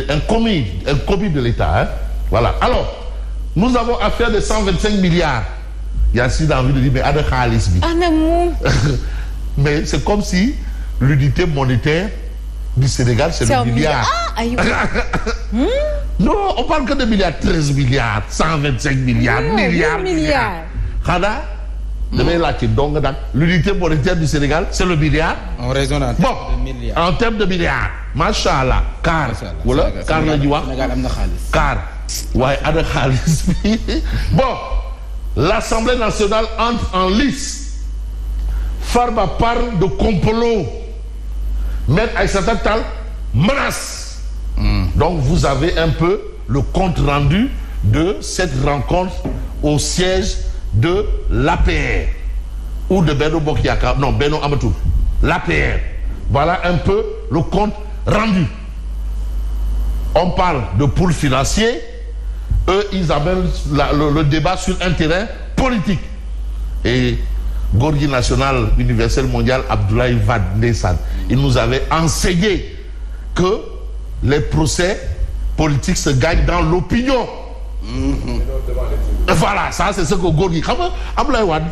un commis de l'État. Hein? Voilà. Alors, nous avons affaire de 125 milliards. Il y a si envie de dire, mais Ada Khalis. Mais c'est comme si l'unité monétaire du Sénégal, c'est le milliard. Non, on parle que de milliards. 13 milliards, 125 milliards, milliards. Khada, l'unité monétaire du Sénégal, c'est le milliard. On raisonne en termes de milliards. En termes de milliards. Masha'Allah. Car, voilà, car la joie. Car, ouais, Ada Khalis. Bon, l'Assemblée nationale entre en lice. Farba parle de complot. Maître Aïssata Tall menace. Donc vous avez un peu le compte rendu de cette rencontre au siège de l'APR ou de Benno Bokk Yakaar, non, Benno Amatou, l'APR. Voilà un peu le compte rendu. On parle de pool financier. Eux, ils amènent le débat sur un terrain politique. Et Gorgui national, universel mondial, Abdoulaye Wade Ndeysaan, il nous avait enseigné que les procès politiques se gagnent dans l'opinion. Voilà, ça c'est ce que Gorgui. Abdoulaye Wade,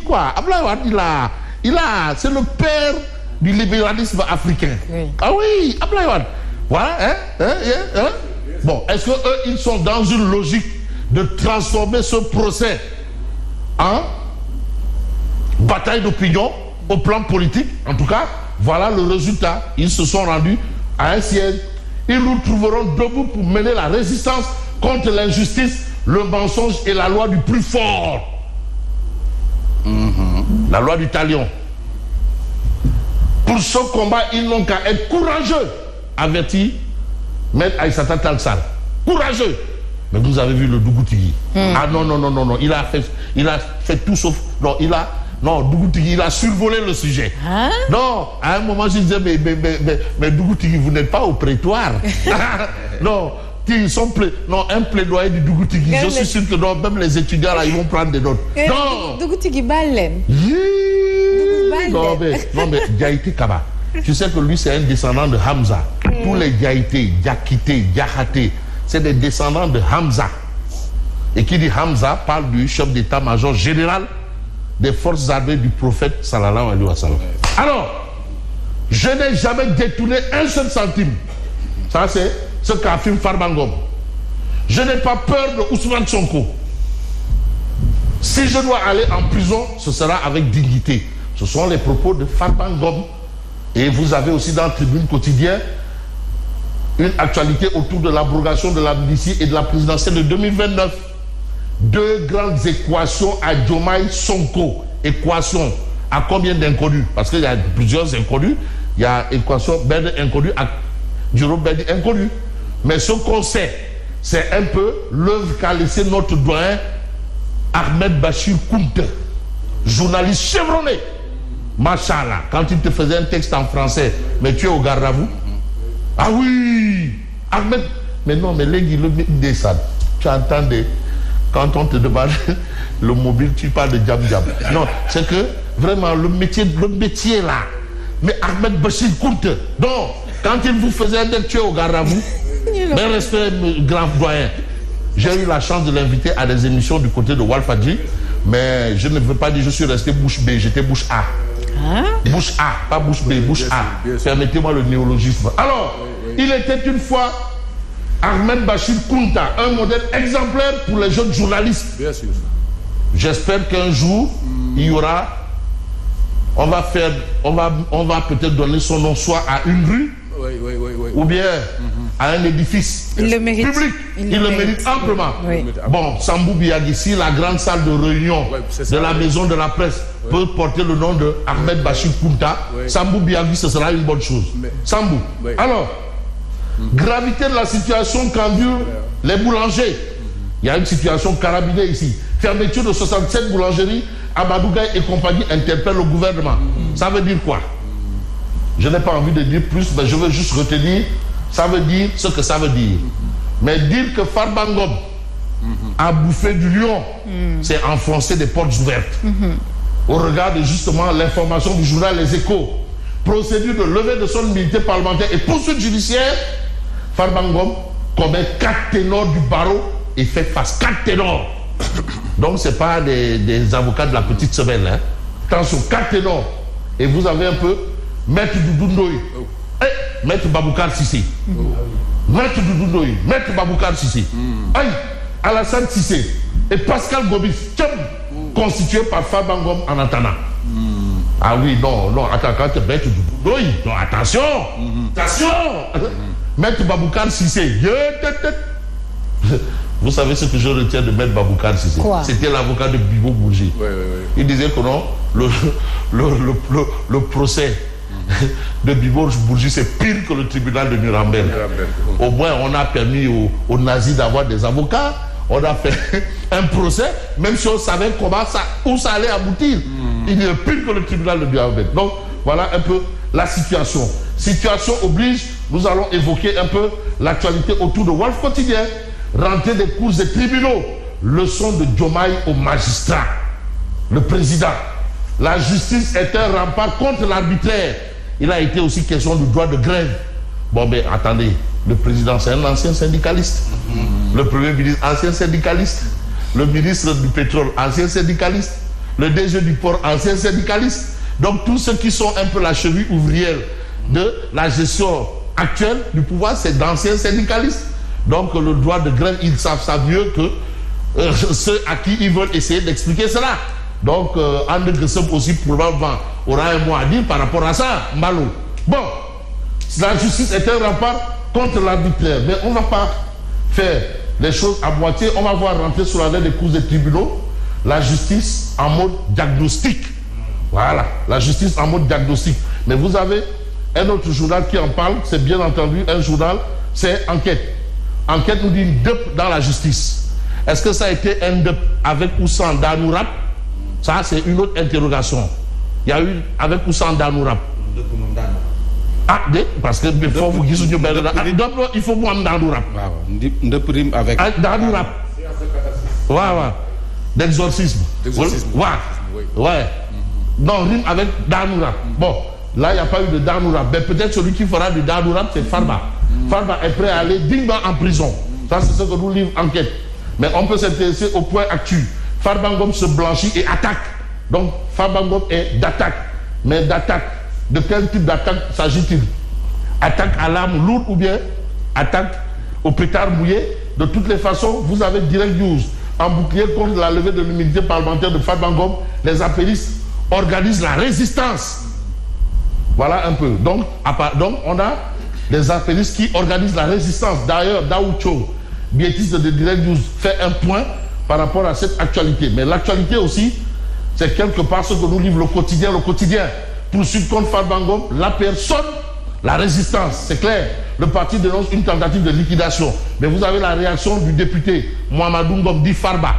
quoi? Abdoulaye Wade, c'est le père du libéralisme africain. Oui. Ah oui, Abdoulaye Wade. Voilà, hein? Bon, est-ce que eux, ils sont dans une logique de transformer ce procès en bataille d'opinion au plan politique? En tout cas, voilà le résultat. Ils se sont rendus à un siège. Ils nous trouveront debout pour mener la résistance contre l'injustice, le mensonge et la loi du plus fort. La loi du talion. Pour ce combat, ils n'ont qu'à être courageux, avertit Maître Aïssata Tall. Courageux. Mais vous avez vu le Dougoutigui. Ah non. Il a fait tout sauf. Non, Dougoutigui, il a survolé le sujet. Hein? Non, à un moment, je disais, mais Dougoutigui, vous n'êtes pas au prétoire. Non, ils sont un plaidoyer du Dougoutigui. Je suis sûr que non, même les étudiants, là, ils vont prendre des notes. Non. Dougoutigui Balem. Non, mais Diaïté Kaba. Tu sais que lui, c'est un descendant de Hamza. Tous les Diaïté, Diakité, Diakhaté, c'est des descendants de Hamza. Et qui dit Hamza parle du chef d'état-major général des forces armées du prophète sallallahu alayhi wa sallam. Alors, je n'ai jamais détourné un seul centime. Ça, c'est ce qu'affirme Farba Ngom. Je n'ai pas peur de Ousmane Sonko. Si je dois aller en prison, ce sera avec dignité. Ce sont les propos de Farba Ngom. Et vous avez aussi dans Tribune Quotidien une actualité autour de l'abrogation de l'amnistie et de la présidentielle de 2029. Deux grandes équations à Diomaye Sonko. Équation à combien d'inconnus? Parce qu'il y a plusieurs inconnus. Il y a équation Bende inconnue à Jérôme Bende inconnu. Mais ce qu'on sait, c'est un peu l'œuvre qu'a laissé notre doyen Ahmed Bachir Kounta, journaliste chevronné. Machallah, quand il te faisait un texte en français, mais tu es au garde à vous. Ah oui, Ahmed, mais non, mais les descendent. Tu entends quand on te demande le mobile, tu parles de jam. Non, c'est que vraiment le métier là. Mais Ahmed Bachir Kounta, non, quand il vous faisait un texte, tu es au garde à vous. Mais respect, grand doyen. J'ai eu la chance de l'inviter à des émissions du côté de Walfadji, mais je ne veux pas dire je suis resté bouche B, j'étais bouche A. Hein? Bouche A, pas bouche B, bouche A. Permettez-moi le néologisme. Alors, il était une fois Ahmed Bachir Kounta, un modèle exemplaire pour les jeunes journalistes. Bien sûr. J'espère qu'un jour, il y aura... On va peut-être donner son nom soit à une rue, ou bien à un édifice public. Il le mérite amplement. Oui. Bon, Sambou Biagui, ici, la grande salle de réunion de la maison de la presse peut porter le nom de Ahmed Bachir Kounta. Sambou Biagui, ce sera une bonne chose. Sambou. Alors, gravité de la situation qu'endurent les boulangers. Il y a une situation carabinée ici. Fermeture de 67 boulangeries, Amadou Gaye et compagnie interpellent le gouvernement. Ça veut dire quoi? Je n'ai pas envie de dire plus, mais je veux juste retenir, ça veut dire ce que ça veut dire. Mais dire que Farba Ngom a bouffé du lion, c'est enfoncer des portes ouvertes. Au regard de justement l'information du journal Les Échos, procédure de levée de son immunité parlementaire et poursuite judiciaire, Farba Ngom commet 4 ténors du barreau et fait face. 4 ténors. Donc, ce n'est pas des avocats de la petite semaine. Hein. Attention, 4 ténors. Et vous avez un peu Maître Doudou Ndoye, Maître Baboucar Sissé. Maître Doudou Ndoye, Maître Baboucar Sissé. Aïe, Alassane Sissé et Pascal Gobis, constitués par Farba Ngom en attendant. Ah oui, non, attends, quand tu Maître Doudou Ndoye, non, attention, attention. Maître Baboucar Sissé, vous savez ce que je retiens de Maître Baboucar Sissé? C'était l'avocat de Bibo Bourgi. Il disait que non, le procès de Bibo Bourgi, c'est pire que le tribunal de Nuremberg. Au moins, on a permis aux nazis d'avoir des avocats. On a fait un procès, même si on savait où ça allait aboutir. Il est pire que le tribunal de Nuremberg. Donc, voilà un peu la situation. Situation oblige, nous allons évoquer un peu l'actualité autour de Walf Quotidien. Rentrée des cours et tribunaux. Leçon de Diomaye aux magistrats. Le président. La justice est un rempart contre l'arbitraire. Il a été aussi question du droit de grève. Bon, mais attendez, le président, c'est un ancien syndicaliste. Le premier ministre, ancien syndicaliste. Le ministre du pétrole, ancien syndicaliste. Le DG du port, ancien syndicaliste. Donc, tous ceux qui sont un peu la cheville ouvrière de la gestion actuelle du pouvoir, c'est d'anciens syndicalistes. Donc, le droit de grève, ils savent ça mieux que ceux à qui ils veulent essayer d'expliquer cela. Donc, André Gressem aussi, probablement, aura un mot à dire par rapport à ça, Malo. Bon, la justice est un rempart contre l'arbitraire, mais on ne va pas faire les choses à moitié. On va voir rentrer sur la veille des cours des tribunaux la justice en mode diagnostic. Voilà, la justice en mode diagnostic. Mais vous avez un autre journal qui en parle, c'est bien entendu un journal, c'est Enquête. Enquête nous dit une dup dans la justice. Est-ce que ça a été un dup avec ou sans Danourap? Ça, c'est une autre interrogation. Il y a eu avec ou sans Danourap. Ah, parce que il faut vous dire il faut voir Danourap. Avec Danourap. Ouais. D'exorcisme. Ouais. Non, rime avec Danourap. Bon, là, il n'y a pas eu de Danourap. Mais peut-être celui qui fera du Danourap, c'est Farba. Farba est prêt à aller dignement en prison. Ça, c'est ce que nous livre Enquête. Mais on peut s'intéresser au point actuel. Farba Ngom se blanchit et attaque. Donc, Farba Ngom est d'attaque. Mais d'attaque, de quel type d'attaque s'agit-il? Attaque à l'arme lourde ou bien attaque au pétard mouillé? De toutes les façons, vous avez Direct News. En bouclier contre la levée de l'immunité parlementaire de Farba Ngom, les appellistes organisent la résistance. Voilà un peu. Donc on a des appellistes qui organisent la résistance. D'ailleurs, Daoucho, biétiste de Direct News, fait un point par rapport à cette actualité. Mais l'actualité aussi, c'est quelque part ce que nous livre le quotidien. Le quotidien poursuit contre Farba Ngom la personne, la résistance. C'est clair. Le parti dénonce une tentative de liquidation. Mais vous avez la réaction du député Mohamedou Ngom dit Farba.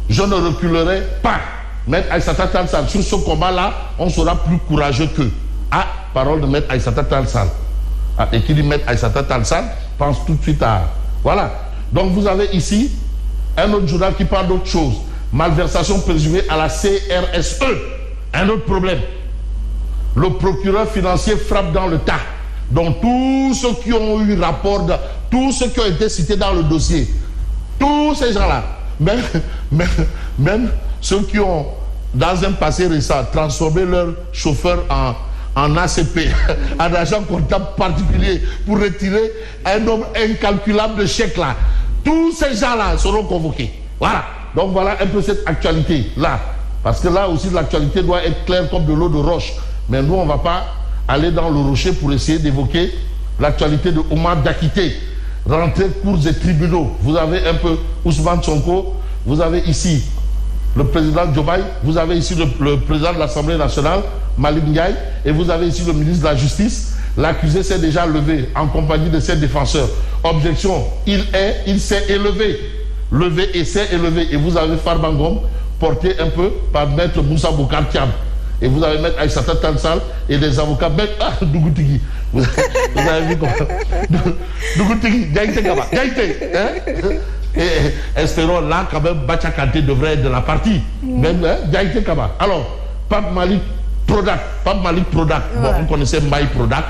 Je ne reculerai pas. Maître Aïssata Tall Sall, sur ce combat-là, on sera plus courageux qu'eux. Ah, parole de Maître Aïssata Tall Sall. Ah, et qui dit Maître Aïssata Tall Sall pense tout de suite à... Voilà. Donc vous avez ici un autre journal qui parle d'autre chose. Malversation présumée à la CRSE. Un autre problème. Le procureur financier frappe dans le tas. Donc tous ceux qui ont eu rapport, tous ceux qui ont été cités dans le dossier, tous ces gens-là, même ceux qui ont, dans un passé récent, transformé leur chauffeur en ACP, en agent comptable particulier, pour retirer un nombre incalculable de chèques là. Tous ces gens-là seront convoqués. Voilà. Donc voilà un peu cette actualité-là. Parce que là aussi, l'actualité doit être claire comme de l'eau de roche. Mais nous, on ne va pas aller dans le rocher pour essayer d'évoquer l'actualité de Omar Dakité. Rentrée, cours et tribunaux. Vous avez un peu Ousmane Sonko, vous avez ici le président Diomaye, vous avez ici le président de l'Assemblée nationale, Malick Ndiaye, et vous avez ici le ministre de la Justice. L'accusé s'est déjà levé en compagnie de ses défenseurs. Objection, il s'est élevé. Levé et s'est élevé. Et vous avez Farba Ngom porté un peu par Maître Moussa Boukar Thiam. Et vous avez Maître Aïssata Tall Sall et des avocats Maître Dougoutigui. Vous avez vu comment Dougoutigui, Gaïté Kaba. Gaïté. Et espérons là quand même Bacha Kanté devrait être de la partie. Même Gaïté Kaba. Alors, Pape Malick Prodac. Bon, on connaissait Maï Prodac.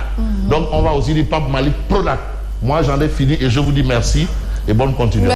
Donc on va aussi dire Pape Malick Prodac. Moi, j'en ai fini et je vous dis merci et bonne continuation.